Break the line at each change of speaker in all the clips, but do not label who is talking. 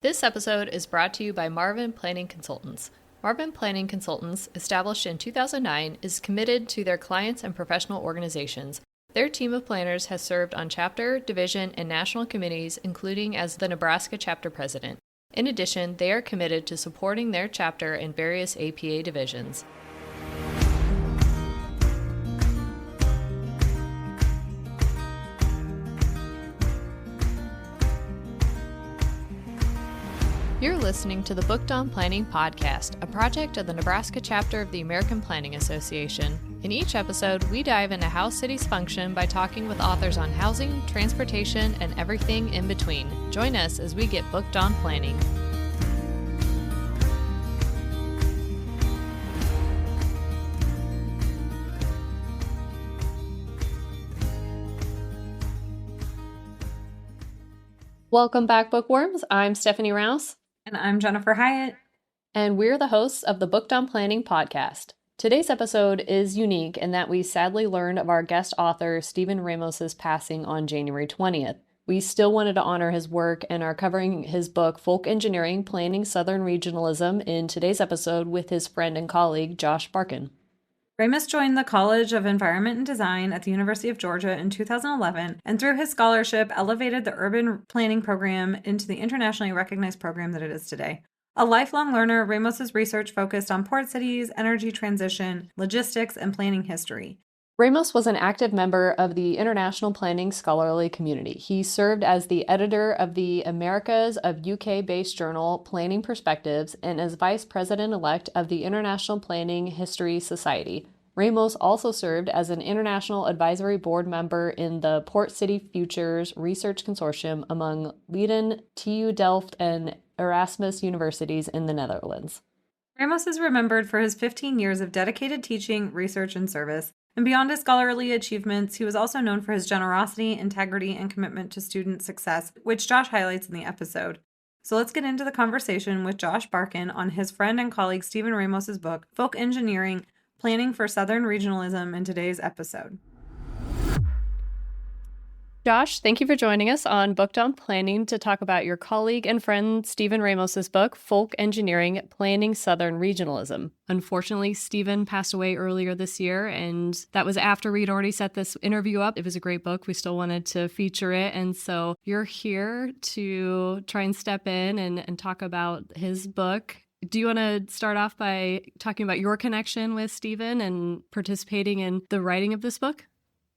This episode is brought to you by Marvin Planning Consultants. Marvin Planning Consultants, established in 2009, is committed to their clients and professional organizations. Their team of planners has served on chapter, division, and national committees, including as the Nebraska chapter president. In addition, they are committed to supporting their chapter in various APA divisions. You're listening to the Booked on Planning podcast, a project of the Nebraska chapter of the American Planning Association. In each episode, we dive into how cities function by talking with authors on housing, transportation, and everything in between. Join us as we get booked on planning. Welcome back, bookworms. I'm Stephanie Ramos.
And I'm Jennifer Hyatt.
And we're the hosts of the Booked on Planning podcast. Today's episode is unique in that we sadly learned of our guest author, Stephen Ramos's passing on January 20th. We still wanted to honor his work and are covering his book, Folk Engineering, Planning Southern Regionalism, in today's episode with his friend and colleague, Josh Barkan.
Ramos joined the College of Environment and Design at the University of Georgia in 2011, and through his scholarship, elevated the urban planning program into the internationally recognized program that it is today. A lifelong learner, Ramos's research focused on port cities, energy transition, logistics, and planning history.
Ramos was an active member of the international planning scholarly community. He served as the editor of the Americas of UK-based journal Planning Perspectives and as vice president-elect of the International Planning History Society. Ramos also served as an international advisory board member in the Port City Futures Research Consortium among Leiden, TU Delft, and Erasmus universities in the Netherlands.
Ramos is remembered for his 15 years of dedicated teaching, research, and service. And beyond his scholarly achievements, he was also known for his generosity, integrity, and commitment to student success, which Josh highlights in the episode. So let's get into the conversation with Josh Barkan on his friend and colleague Stephen Ramos's book, Folk Engineering, Planning for Southern Regionalism, in today's episode.
Josh, thank you for joining us on Booked on Planning to talk about your colleague and friend Stephen Ramos's book, Folk Engineering, Planning Southern Regionalism. Unfortunately, Stephen passed away earlier this year, and that was after we'd already set this interview up. It was a great book. We still wanted to feature it, and so you're here to try and step in and talk about his book. Do you want to start off by talking about your connection with Stephen and participating in the writing of this book?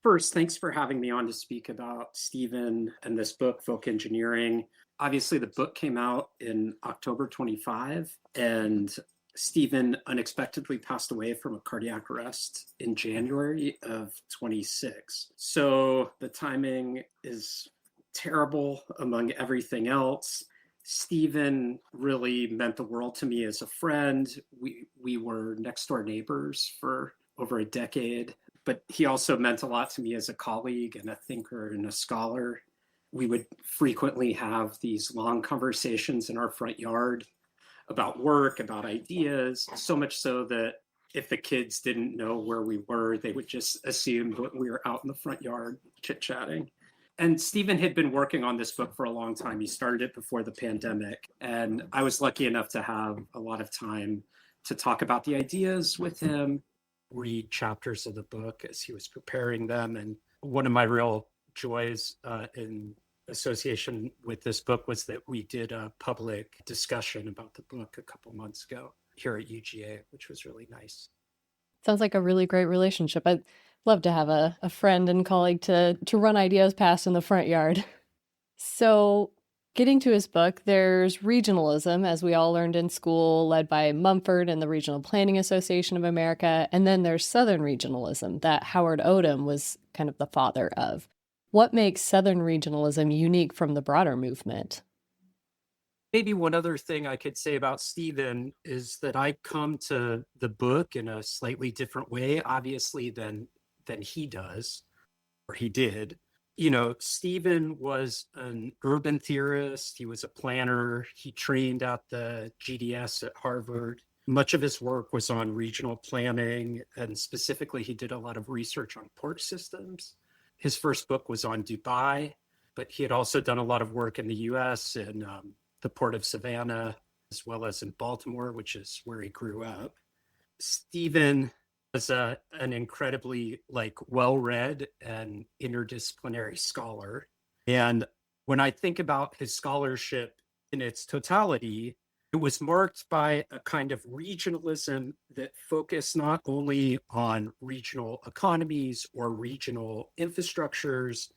First, thanks for having me on to speak about Stephen and this book, Folk Engineering. Obviously, the book came out in October 25, and Stephen unexpectedly passed away from a cardiac arrest in January of 26. So the timing is terrible among everything else. Stephen really meant the world to me as a friend. We were next door neighbors for over a decade. But he also meant a lot to me as a colleague and a thinker and a scholar. We would frequently have these long conversations in our front yard about work, about ideas, so much so that if the kids didn't know where we were, they would just assume that we were out in the front yard chit-chatting. And Stephen had been working on this book for a long time. He started it before the pandemic, and I was lucky enough to have a lot of time to talk about the ideas with him, read chapters of the book as he was preparing them. And one of my real joys in association with this book was that we did a public discussion about the book a couple months ago here at UGA, which was really nice.
Sounds like a really great relationship. I'd love to have a friend and colleague to run ideas past in the front yard. So getting to his book, there's regionalism, as we all learned in school, led by Mumford and the Regional Planning Association of America. And then there's Southern regionalism that Howard Odum was kind of the father of. What makes Southern regionalism unique from the broader movement?
Maybe one other thing I could say about Stephen is that I come to the book in a slightly different way, obviously, than he does, or he did. You know, Stephen was an urban theorist. He was a planner. He trained at the GDS at Harvard. Much of his work was on regional planning, and specifically, he did a lot of research on port systems. His first book was on Dubai, but he had also done a lot of work in the US and the Port of Savannah, as well as in Baltimore, which is where he grew up. Stephen was an incredibly well-read and interdisciplinary scholar. And when I think about his scholarship in its totality, it was marked by a kind of regionalism that focused not only on regional economies or regional infrastructures,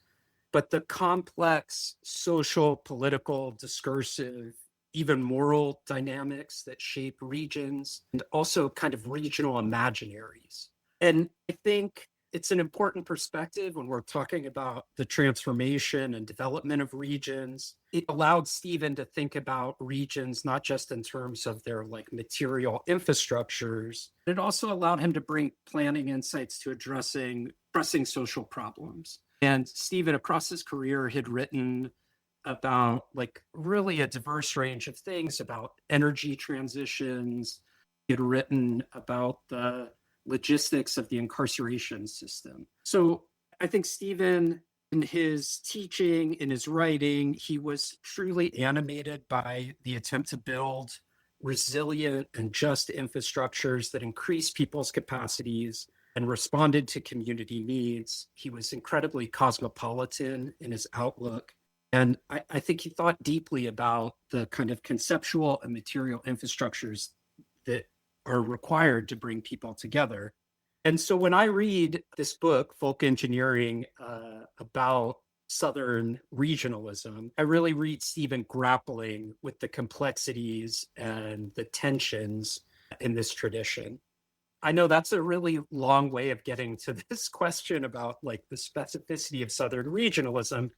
but the complex social, political, discursive, even moral dynamics that shape regions, and also kind of regional imaginaries. And I think it's an important perspective when we're talking about the transformation and development of regions. It allowed Stephen to think about regions not just in terms of their material infrastructures. It also allowed him to bring planning insights to addressing pressing social problems. And Stephen, across his career, had written about really a diverse range of things, about energy transitions. He had written about the logistics of the incarceration system. So I think Stephen, in his teaching, in his writing, he was truly animated by the attempt to build resilient and just infrastructures that increase people's capacities and responded to community needs. He was incredibly cosmopolitan in his outlook. And I think he thought deeply about the kind of conceptual and material infrastructures that are required to bring people together. And so when I read this book, Folk Engineering, about Southern regionalism, I really read Stephen grappling with the complexities and the tensions in this tradition. I know that's a really long way of getting to this question about the specificity of Southern regionalism,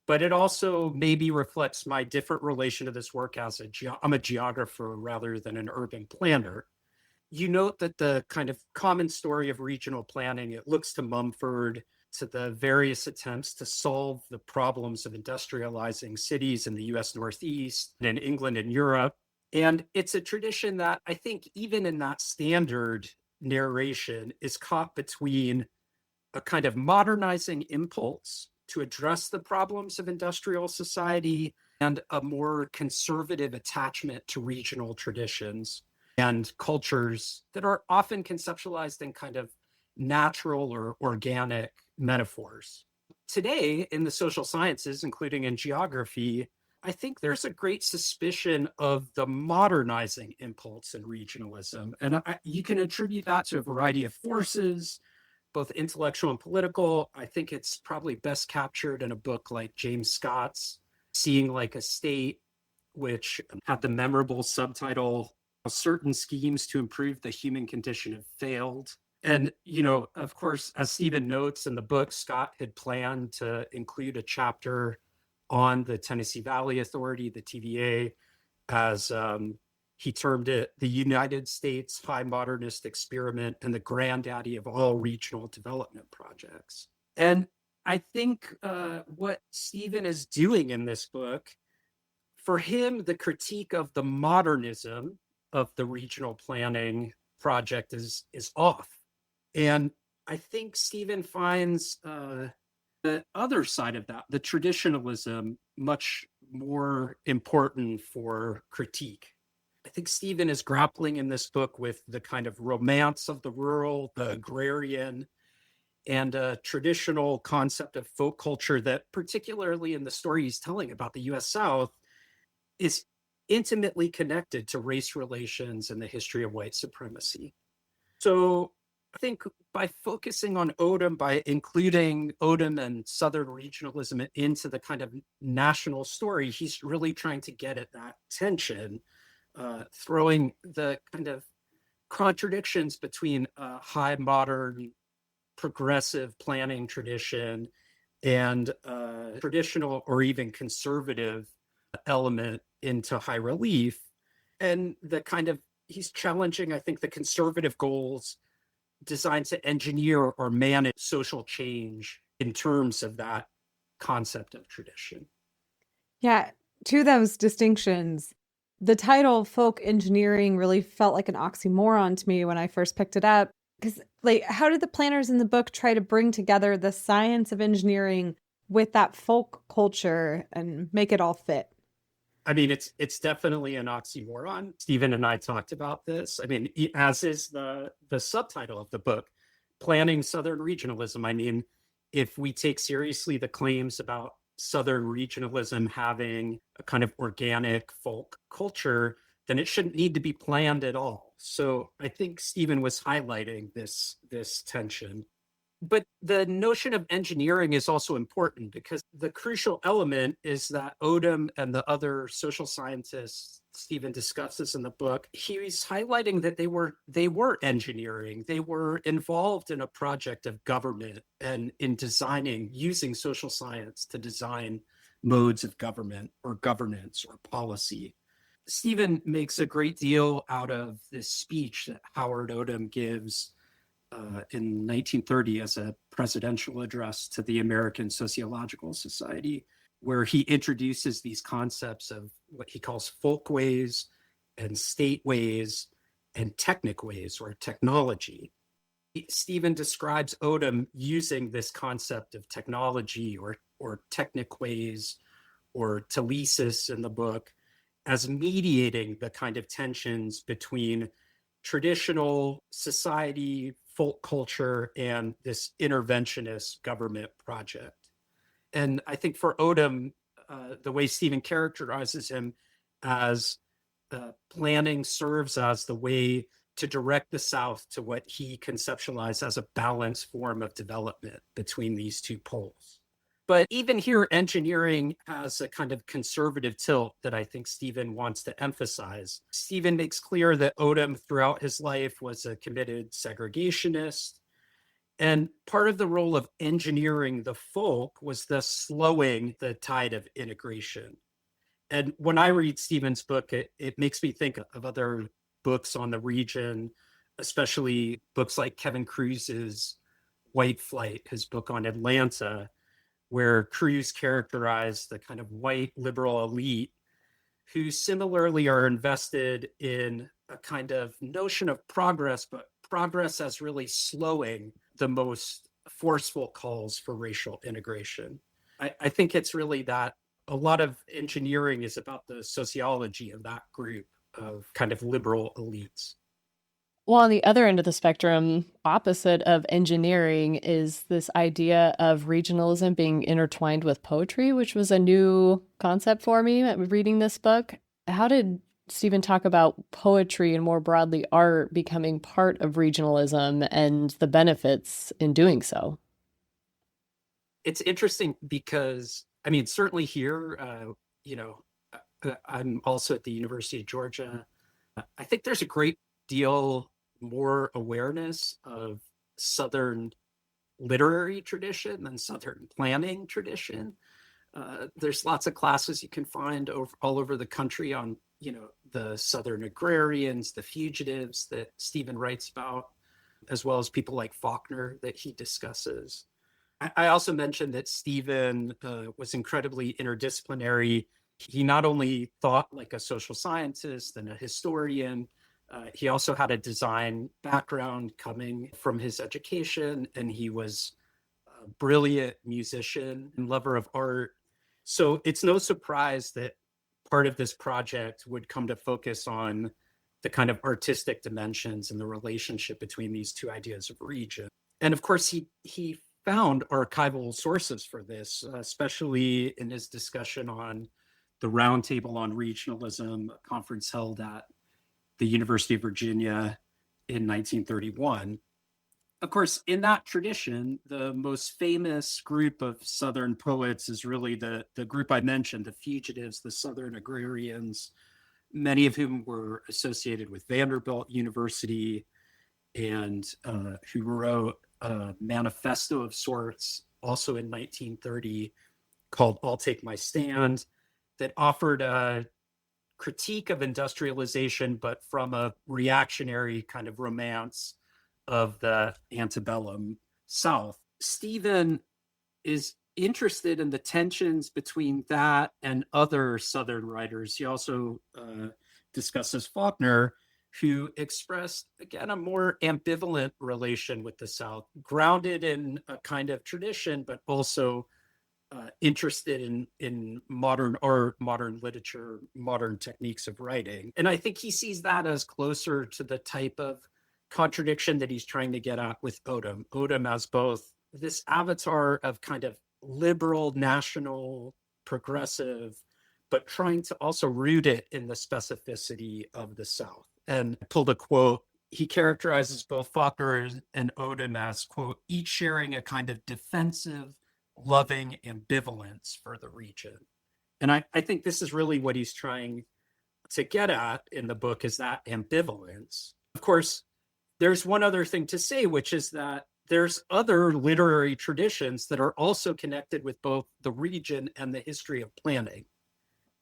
but it also maybe reflects my different relation to this work as I'm a geographer rather than an urban planner. You note that the kind of common story of regional planning, it looks to Mumford, to the various attempts to solve the problems of industrializing cities in the US Northeast and in England and Europe. And it's a tradition that I think even in that standard narration is caught between a kind of modernizing impulse to address the problems of industrial society and a more conservative attachment to regional traditions and cultures that are often conceptualized in kind of natural or organic metaphors. Today, in the social sciences, including in geography, I think there's a great suspicion of the modernizing impulse in regionalism. And you can attribute that to a variety of forces, both intellectual and political. I think it's probably best captured in a book like James Scott's Seeing Like a State, which had the memorable subtitle, Certain Schemes to Improve the Human Condition Have Failed. And, of course, as Stephen notes in the book, Scott had planned to include a chapter on the Tennessee Valley Authority, the TVA, as he termed it, the United States high modernist experiment and the granddaddy of all regional development projects. And I think what Stephen is doing in this book, for him, the critique of the modernism of the regional planning project is off. And I think Stephen finds the other side of that, the traditionalism, much more important for critique. I think Stephen is grappling in this book with the kind of romance of the rural, the agrarian, and a traditional concept of folk culture that, particularly in the story he's telling about the US South, is intimately connected to race relations and the history of white supremacy. So I think by focusing on Odum, by including Odum and Southern regionalism into the kind of national story, he's really trying to get at that tension, throwing the kind of contradictions between a high modern progressive planning tradition and traditional or even conservative element into high relief. And the kind of, he's challenging, I think, the conservative goals designed to engineer or manage social change in terms of that concept of tradition.
Yeah, to those distinctions, the title folk engineering really felt like an oxymoron to me when I first picked it up. Because, how did the planners in the book try to bring together the science of engineering with that folk culture and make it all fit?
I mean, it's definitely an oxymoron. Stephen and I talked about this. I mean, as is the subtitle of the book, Planning Southern Regionalism. I mean, if we take seriously the claims about Southern regionalism having a kind of organic folk culture, then it shouldn't need to be planned at all. So I think Stephen was highlighting this tension. But the notion of engineering is also important because the crucial element is that Odum and the other social scientists Stephen discusses in the book, he's highlighting that they were engineering. They were involved in a project of government and in designing, using social science to design modes of government or governance or policy. Stephen makes a great deal out of this speech that Howard Odum gives in 1930 as a presidential address to the American Sociological Society, where he introduces these concepts of what he calls folkways and stateways and technicways or technology. Stephen describes Odum using this concept of technology or technicways or telesis in the book as mediating the kind of tensions between traditional society, folk culture, and this interventionist government project. And I think for Odum, the way Stephen characterizes him as planning serves as the way to direct the South to what he conceptualized as a balanced form of development between these two poles. But even here, engineering has a kind of conservative tilt that I think Stephen wants to emphasize. Stephen makes clear that Odum throughout his life was a committed segregationist. And part of the role of engineering the folk was thus slowing the tide of integration. And when I read Stephen's book, it makes me think of other books on the region, especially books like Kevin Cruz's White Flight, his book on Atlanta, where Cruz characterized the kind of white liberal elite who similarly are invested in a kind of notion of progress, but progress as really slowing the most forceful calls for racial integration. I think it's really that a lot of engineering is about the sociology of that group of kind of liberal elites.
Well, on the other end of the spectrum, opposite of engineering is this idea of regionalism being intertwined with poetry, which was a new concept for me reading this book. How did Stephen talk about poetry and more broadly art becoming part of regionalism and the benefits in doing so?
It's interesting because, I mean, certainly here, I'm also at the University of Georgia. I think there's a great deal more awareness of Southern literary tradition than Southern planning tradition. There's lots of classes you can find all over the country on, the Southern agrarians, the fugitives that Stephen writes about, as well as people like Faulkner that he discusses. I also mentioned that Stephen was incredibly interdisciplinary. He not only thought like a social scientist and a historian, he also had a design background coming from his education, and he was a brilliant musician and lover of art. So it's no surprise that part of this project would come to focus on the kind of artistic dimensions and the relationship between these two ideas of region. And of course, he found archival sources for this, especially in his discussion on the Roundtable on Regionalism, a conference held at the University of Virginia in 1931. Of course, in that tradition, the most famous group of Southern poets is really the group I mentioned, the fugitives, the Southern agrarians, many of whom were associated with Vanderbilt University and who wrote a manifesto of sorts also in 1930 called I'll Take My Stand that offered a critique of industrialization, but from a reactionary kind of romance of the antebellum South. Stephen is interested in the tensions between that and other Southern writers. He also discusses Faulkner, who expressed, again, a more ambivalent relation with the South, grounded in a kind of tradition, but also interested in modern art, modern literature, modern techniques of writing. And I think he sees that as closer to the type of contradiction that he's trying to get at with Odum. Odum as both this avatar of kind of liberal, national, progressive, but trying to also root it in the specificity of the South. And I pulled a quote. He characterizes both Faulkner and Odum as, quote, each sharing a kind of defensive, loving ambivalence for the region. And I think this is really what he's trying to get at in the book, is that ambivalence. Of course, there's one other thing to say, which is that there's other literary traditions that are also connected with both the region and the history of planning.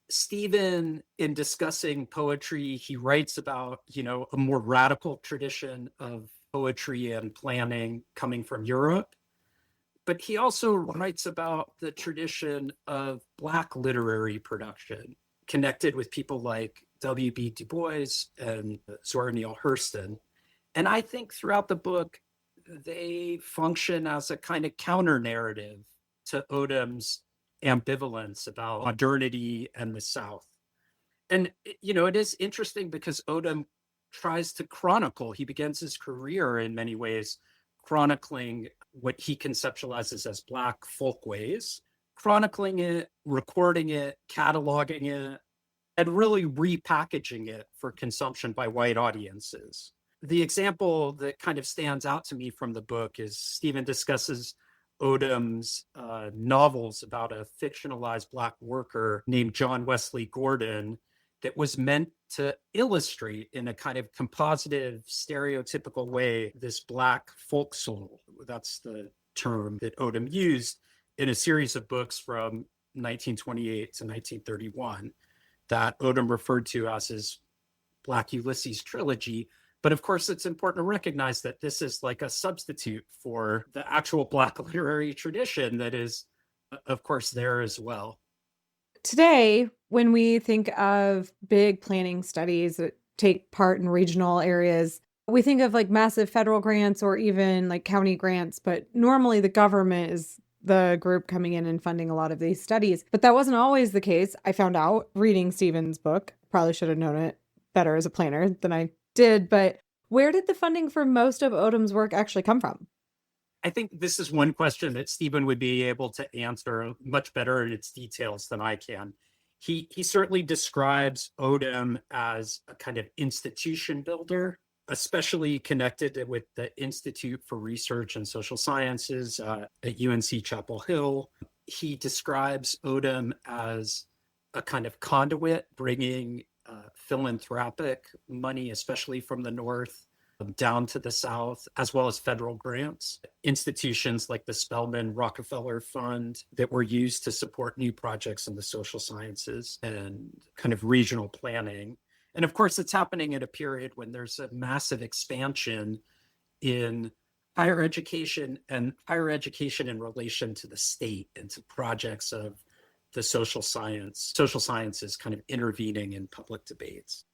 Stephen, in discussing poetry, he writes about, a more radical tradition of poetry and planning coming from Europe. But he also writes about the tradition of Black literary production connected with people like W.B. Du Bois and Zora Neale Hurston. And I think throughout the book, they function as a kind of counter narrative to Odum's ambivalence about modernity and the South. And, it is interesting because Odum tries to chronicle, he begins his career in many ways chronicling what he conceptualizes as Black folkways, chronicling it, recording it, cataloging it, and really repackaging it for consumption by white audiences. The example that kind of stands out to me from the book is Stephen discusses Odum's novels about a fictionalized Black worker named John Wesley Gordon that was meant to illustrate in a kind of compositive, stereotypical way this Black folk soul. That's the term that Odum used in a series of books from 1928 to 1931 that Odum referred to as his Black Ulysses trilogy. But of course, it's important to recognize that this is like a substitute for the actual Black literary tradition that is, of course, there as well.
Today, when we think of big planning studies that take part in regional areas, we think of like massive federal grants or even like county grants, but normally the government is the group coming in and funding a lot of these studies. But that wasn't always the case. I found out reading Stephen's book. Probably should have known it better as a planner than I did. But where did the funding for most of Odum's work actually come from?
I think this is one question that Stephen would be able to answer much better in its details than I can. He certainly describes Odum as a kind of institution builder, especially connected with the Institute for Research and Social Sciences at UNC Chapel Hill. He describes Odum as a kind of conduit, bringing philanthropic money, especially from the North, down to the South, as well as federal grants. Institutions like the Spelman Rockefeller Fund that were used to support new projects in the social sciences and kind of regional planning. And of course, it's happening at a period when there's a massive expansion in higher education and higher education in relation to the state and to projects of the social sciences kind of intervening in public debates.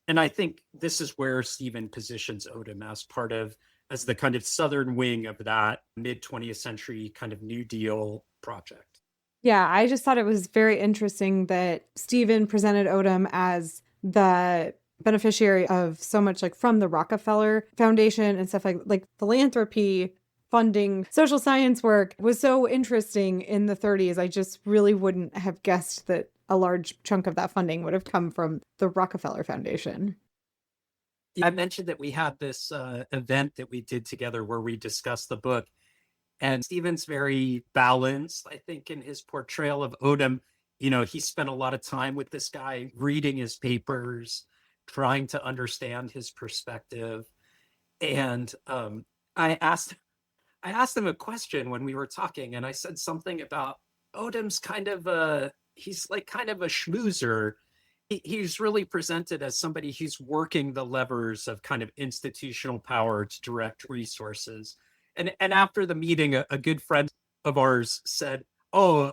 And I think this is where Stephen positions Odum as the kind of southern wing of that mid-20th century kind of New Deal project.
Yeah, I just thought it was very interesting that Stephen presented Odum as the beneficiary of so much like from the Rockefeller Foundation and stuff like philanthropy, funding, social science work was so interesting in the 30s. I just really wouldn't have guessed that a large chunk of that funding would have come from the Rockefeller Foundation.
I mentioned that we had this event that we did together where we discussed the book, and Stephen's very balanced, I think, in his portrayal of Odum. He spent a lot of time with this guy, reading his papers, trying to understand his perspective. And I asked him a question when we were talking, and I said something about Odum's he's like kind of a schmoozer. He's really presented as somebody who's working the levers of kind of institutional power to direct resources. And after the meeting, a good friend of ours said, "Oh,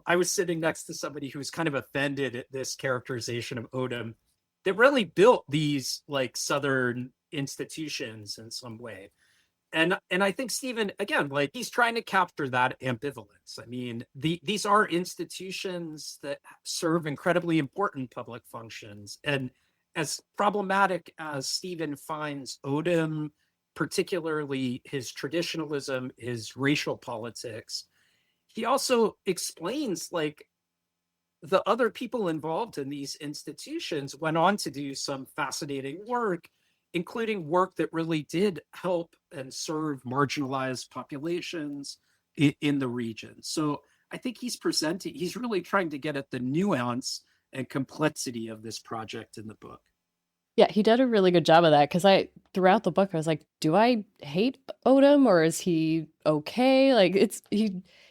I was sitting next to somebody who was kind of offended at this characterization of Odum that really built these like Southern institutions in some way." And I think Stephen, again, like he's trying to capture that ambivalence. I mean, these are institutions that serve incredibly important public functions. And as problematic as Stephen finds Odum, particularly his traditionalism, his racial politics, he also explains like the other people involved in these institutions went on to do some fascinating work, including work that really did help and serve marginalized populations in the region. So I think he's really trying to get at the nuance and complexity of this project in the book.
Yeah, he did a really good job of that because throughout the book, I was like, do I hate Odom or is he okay? Like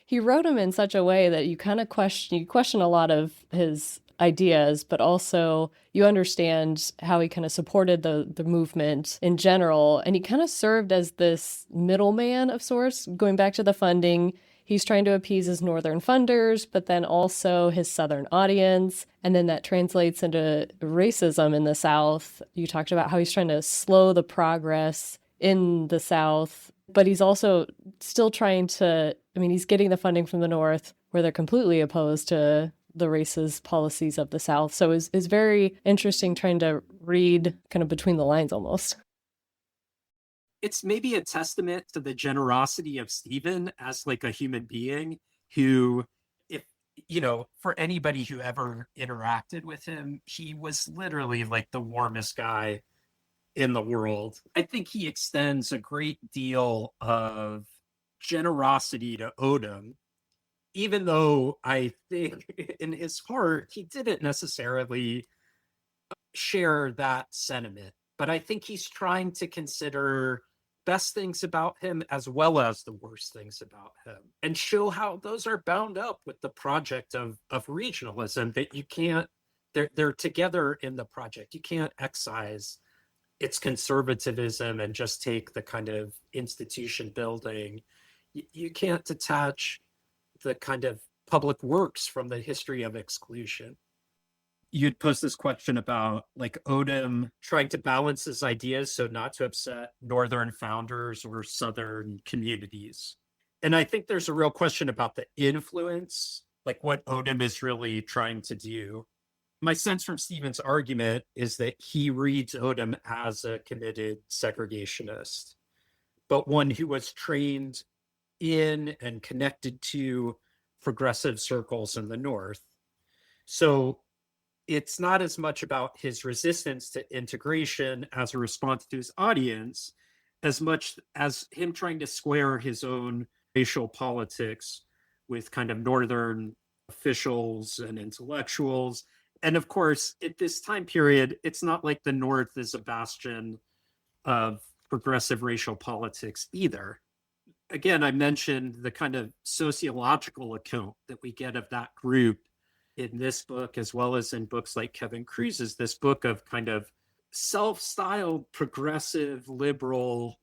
he wrote him in such a way that you question a lot of his ideas, but also you understand how he kind of supported the movement in general. And he kind of served as this middleman of sorts, going back to the funding. He's trying to appease his northern funders, but then also his southern audience. And then that translates into racism in the South. You talked about how he's trying to slow the progress in the South, but he's also still trying to, I mean, he's getting the funding from the North where they're completely opposed to the racist policies of the South. So it's very interesting trying to read kind of between the lines almost.
It's maybe a testament to the generosity of Stephen as like a human being who, if for anybody who ever interacted with him, he was literally like the warmest guy in the world. I think he extends a great deal of generosity to Odom, even though I think in his heart he didn't necessarily share that sentiment. But I think he's trying to consider best things about him as well as the worst things about him and show how those are bound up with the project of regionalism, that you can't, they're together in the project. You can't excise its conservatism and just take the kind of institution building. You can't detach the kind of public works from the history of exclusion. You'd posed this question about like Odum trying to balance his ideas so not to upset Northern founders or Southern communities. And I think there's a real question about the influence, like what Odum is really trying to do. My sense from Stephen's argument is that he reads Odum as a committed segregationist, but one who was trained in and connected to progressive circles in the North. So it's not as much about his resistance to integration as a response to his audience, as much as him trying to square his own racial politics with kind of Northern officials and intellectuals. And of course, at this time period, it's not like the North is a bastion of progressive racial politics either. Again, I mentioned the kind of sociological account that we get of that group in this book, as well as in books like Kevin Kruse's, this book of kind of self-styled progressive liberal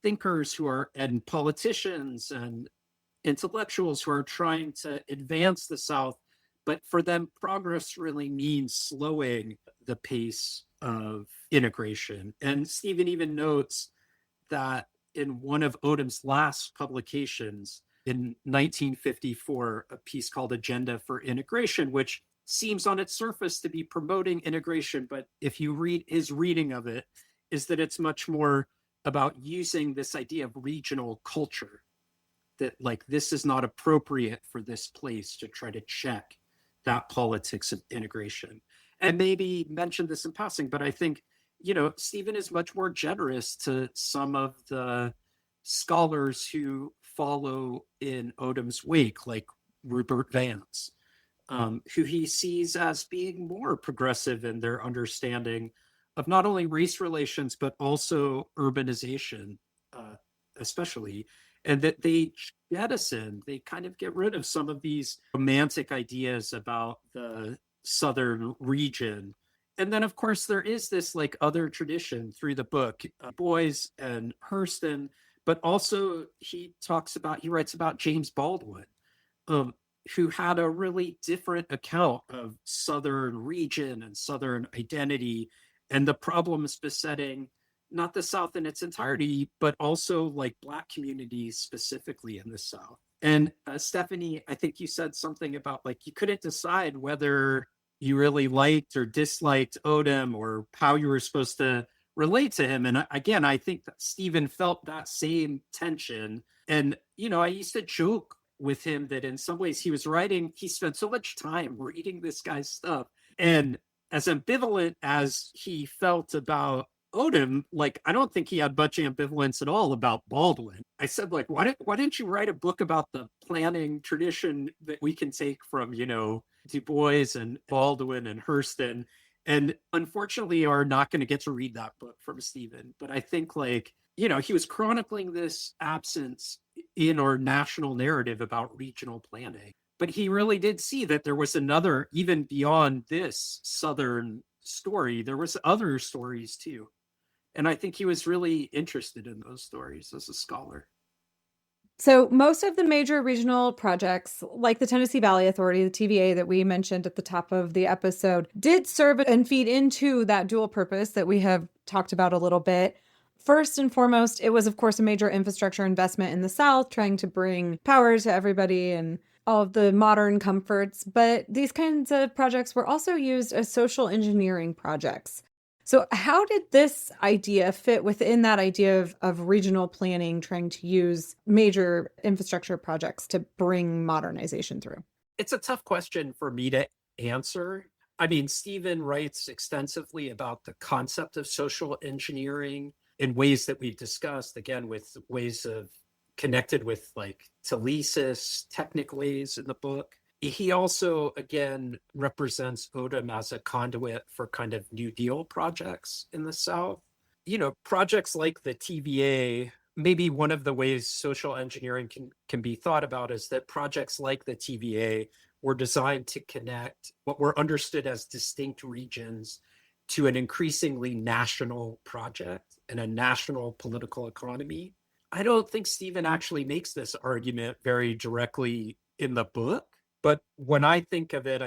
thinkers who are, and politicians and intellectuals who are trying to advance the South. But for them, progress really means slowing the pace of integration. And Stephen even notes that in one of Odom's last publications, in 1954, a piece called Agenda for Integration, which seems on its surface to be promoting integration. But if you read his reading of it, is that it's much more about using this idea of regional culture, that like this is not appropriate for this place, to try to check that politics of integration. And maybe mention this in passing, but I think, Stephen is much more generous to some of the scholars who follow in Odom's wake, like Rupert Vance, who he sees as being more progressive in their understanding of not only race relations, but also urbanization, especially, and that they kind of get rid of some of these romantic ideas about the Southern region. And then, of course, there is this like other tradition through the book, Boys and Hurston, but also he writes about James Baldwin, who had a really different account of Southern region and Southern identity and the problems besetting not the South in its entirety, but also like Black communities specifically in the South. And Stephanie, I think you said something about like you couldn't decide whether you really liked or disliked Odum or how you were supposed to relate to him. And again, I think that Stephen felt that same tension. And, I used to joke with him that in some ways he spent so much time reading this guy's stuff. And as ambivalent as he felt about Odum, like, I don't think he had much ambivalence at all about Baldwin. I said, like, why didn't you write a book about the planning tradition that we can take from, Du Bois and Baldwin and Hurston? And unfortunately are not going to get to read that book from Stephen. But I think, like, he was chronicling this absence in our national narrative about regional planning. But he really did see that there was another, even beyond this Southern story, there was other stories too. And I think he was really interested in those stories as a scholar.
So most of the major regional projects, like the Tennessee Valley Authority, the TVA that we mentioned at the top of the episode, did serve and feed into that dual purpose that we have talked about a little bit. First and foremost, it was, of course, a major infrastructure investment in the South, trying to bring power to everybody and all of the modern comforts. But these kinds of projects were also used as social engineering projects. So how did this idea fit within that idea of regional planning, trying to use major infrastructure projects to bring modernization through?
It's a tough question for me to answer. I mean, Stephen writes extensively about the concept of social engineering in ways that we've discussed, again, with ways of connected with like telesis, technical ways in the book. He also, again, represents Odum as a conduit for kind of New Deal projects in the South. Projects like the TVA, maybe one of the ways social engineering can be thought about is that projects like the TVA were designed to connect what were understood as distinct regions to an increasingly national project and a national political economy. I don't think Stephen actually makes this argument very directly in the book. But when I think of it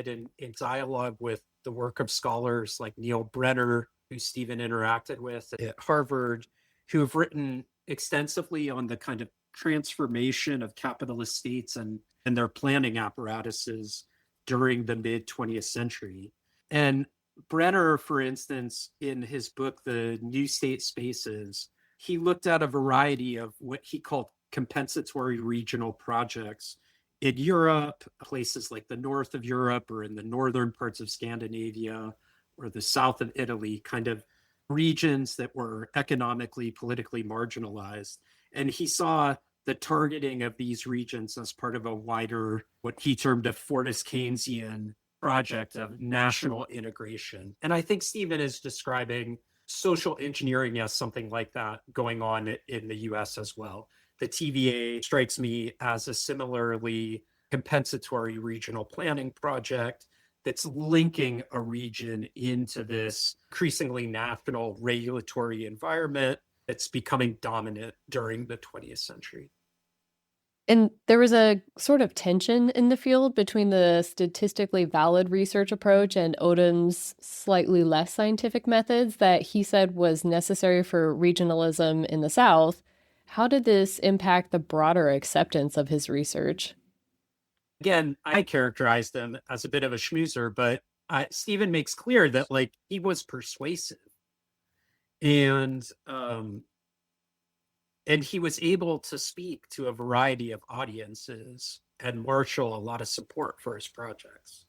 in dialogue with the work of scholars like Neil Brenner, who Stephen interacted with at Harvard, who have written extensively on the kind of transformation of capitalist states and their planning apparatuses during the mid-20th century. And Brenner, for instance, in his book, The New State Spaces, he looked at a variety of what he called compensatory regional projects in Europe, places like the north of Europe or in the northern parts of Scandinavia or the south of Italy, kind of regions that were economically, politically marginalized. And he saw the targeting of these regions as part of a wider, what he termed a Fortis Keynesian project of national integration. And I think Stephen is describing social engineering as something like that going on in the US as well. The TVA strikes me as a similarly compensatory regional planning project that's linking a region into this increasingly national regulatory environment that's becoming dominant during the 20th century.
And there was a sort of tension in the field between the statistically valid research approach and Odum's slightly less scientific methods that he said was necessary for regionalism in the South. How did this impact the broader acceptance of his research?
Again, I characterized him as a bit of a schmoozer, but Stephen makes clear that like he was persuasive, and he was able to speak to a variety of audiences and marshal a lot of support for his projects.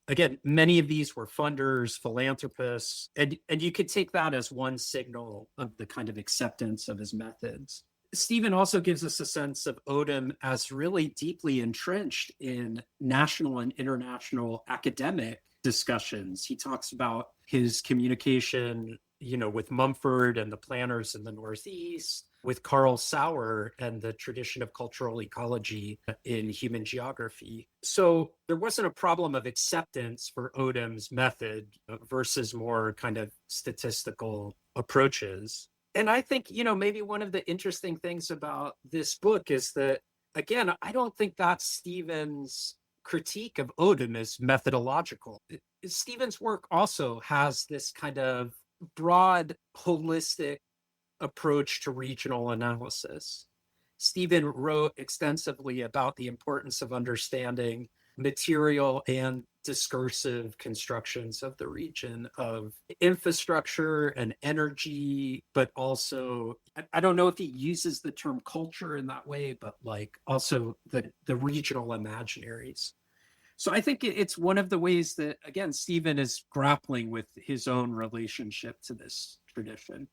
Again, many of these were funders, philanthropists, and you could take that as one signal of the kind of acceptance of his methods. Stephen also gives us a sense of Odum as really deeply entrenched in national and international academic discussions. He talks about his communication, with Mumford and the planners in the Northeast, with Carl Sauer and the tradition of cultural ecology in human geography. So there wasn't a problem of acceptance for Odum's method versus more kind of statistical approaches. And I think, maybe one of the interesting things about this book is that, again, I don't think that's Stephen's critique of Odum is methodological. Stephen's work also has this kind of broad, holistic approach to regional analysis. Stephen wrote extensively about the importance of understanding material and discursive constructions of the region, of infrastructure and energy, but also, I don't know if he uses the term culture in that way, but like also the regional imaginaries. So I think it's one of the ways that, again, Stephen is grappling with his own relationship to this tradition.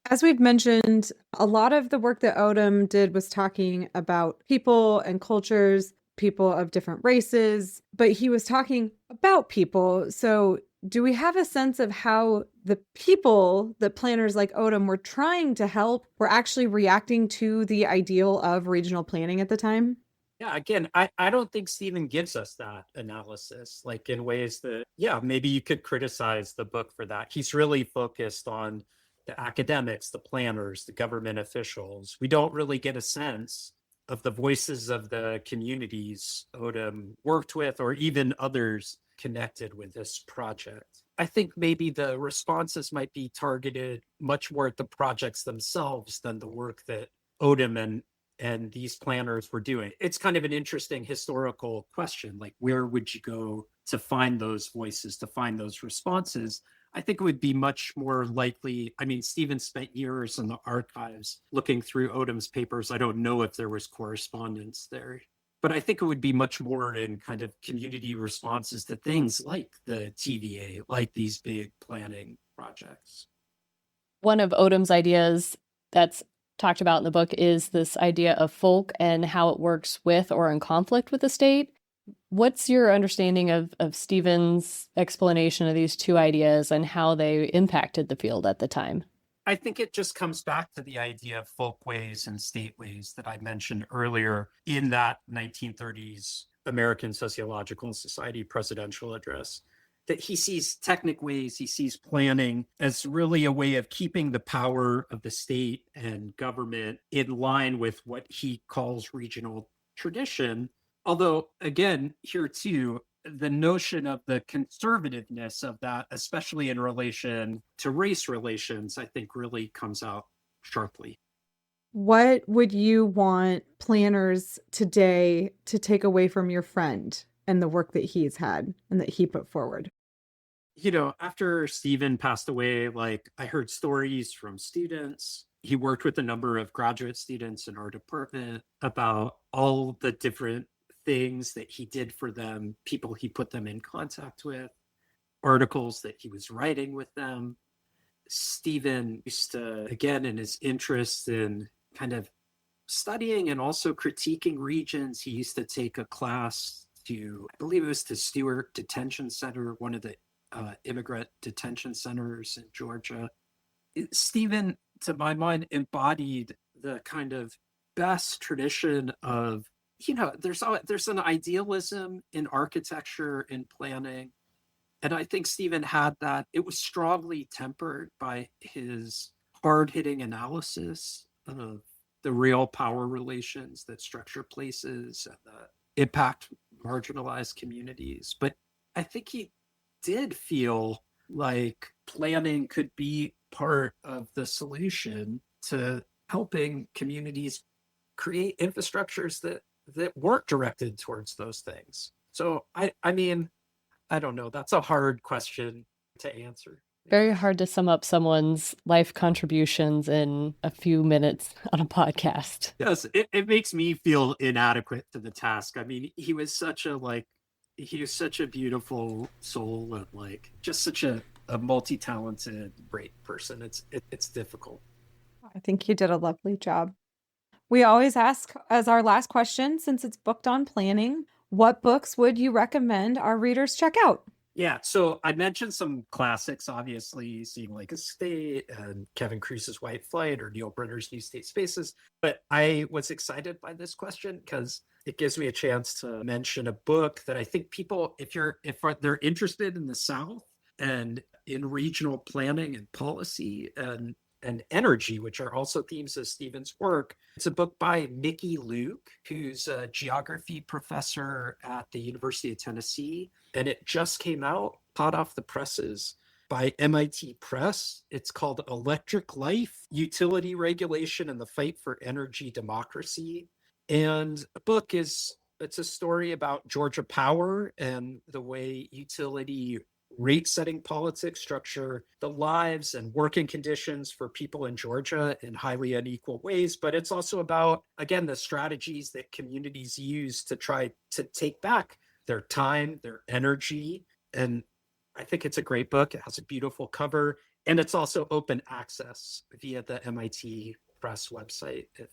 As we've mentioned, a lot of the work that Odum did was talking about people and cultures, people of different races, but he was talking about people. So, do we have a sense of how the people that planners like Odum were trying to help were actually reacting to the ideal of regional planning at the time?
Yeah, again, I don't think Stephen gives us that analysis, like in ways that, yeah, maybe you could criticize the book for that. He's really focused on the academics, the planners, the government officials. We don't really get a sense of the voices of the communities Odum worked with, or even others connected with this project. I think maybe the responses might be targeted much more at the projects themselves than the work that Odum and these planners were doing. It's kind of an interesting historical question. Like, where would you go to find those voices, to find those responses? I think it would be much more likely. I mean, Stephen spent years in the archives looking through Odum's papers. I don't know if there was correspondence there, but I think it would be much more in kind of community responses to things like the TVA, like these big planning projects.
One of Odum's ideas that's talked about in the book is this idea of folk and how it works with or in conflict with the state. What's your understanding of Stephen's explanation of these two ideas and how they impacted the field at the time?
I think it just comes back to the idea of folkways and stateways that I mentioned earlier in that 1930s American Sociological Society presidential address. That he sees technic ways, he sees planning as really a way of keeping the power of the state and government in line with what he calls regional tradition. Although, again, here too, the notion of the conservativeness of that, especially in relation to race relations, I think really comes out sharply.
What would you want planners today to take away from your friend and the work that he's had and that he put forward?
After Stephen passed away, like I heard stories from students. He worked with a number of graduate students in our department about all the different things that he did for them, people he put them in contact with, articles that he was writing with them. Stephen used to, again, in his interest in kind of studying and also critiquing regions, he used to take a class to, I believe it was to Stewart Detention Center, one of the immigrant detention centers in Georgia. Stephen, to my mind, embodied the kind of best tradition of, there's an idealism in architecture, in planning. And I think Stephen had that. It was strongly tempered by his hard-hitting analysis of the real power relations that structure places and the impact marginalized communities. But I think he did feel like planning could be part of the solution to helping communities create infrastructures that weren't directed towards those things. So I mean, I don't know. That's a hard question to answer.
Very hard to sum up someone's life contributions in a few minutes on a podcast.
Yes, it makes me feel inadequate to the task. I mean, he was such a beautiful soul and like just such a multi-talented, great person. It's difficult.
I think you did a lovely job. We always ask as our last question, since it's booked on planning, what books would you recommend our readers check out?
Yeah, so I mentioned some classics, obviously, Seeing Lake Estate and Kevin Crease's White Flight or Neil Brenner's New State Spaces. But I was excited by this question because it gives me a chance to mention a book that I think people, if they're interested in the South and in regional planning and policy and energy, which are also themes of Stephen's work. It's a book by Mickey Luke, who's a geography professor at the University of Tennessee. And it just came out, hot off the presses, by MIT Press. It's called Electric Life, Utility Regulation and the Fight for Energy Democracy. And the book it's a story about Georgia Power and the way utility rate setting politics structure the lives and working conditions for people in Georgia in highly unequal ways. But it's also about, again, the strategies that communities use to try to take back their time, their energy. And I think it's a great book. It has a beautiful cover, and it's also open access via the MIT Press website if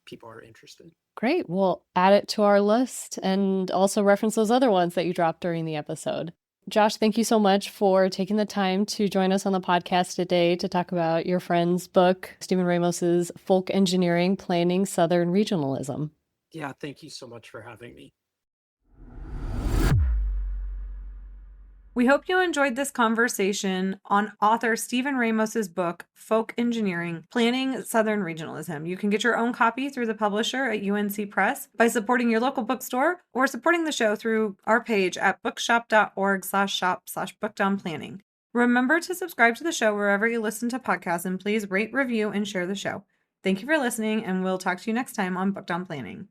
people are interested.
Great. We'll add it to our list and also reference those other ones that you dropped during the episode. Josh, thank you so much for taking the time to join us on the podcast today to talk about your friend's book, Stephen Ramos's Folk Engineering, Planning Southern Regionalism.
Yeah, thank you so much for having me.
We hope you enjoyed this conversation on author Stephen Ramos's book, Folk Engineering, Planning Southern Regionalism. You can get your own copy through the publisher at UNC Press by supporting your local bookstore or supporting the show through our page at bookshop.org/shop/bookdownplanning. Remember to subscribe to the show wherever you listen to podcasts, and please rate, review, and share the show. Thank you for listening, and we'll talk to you next time on Book Down Planning.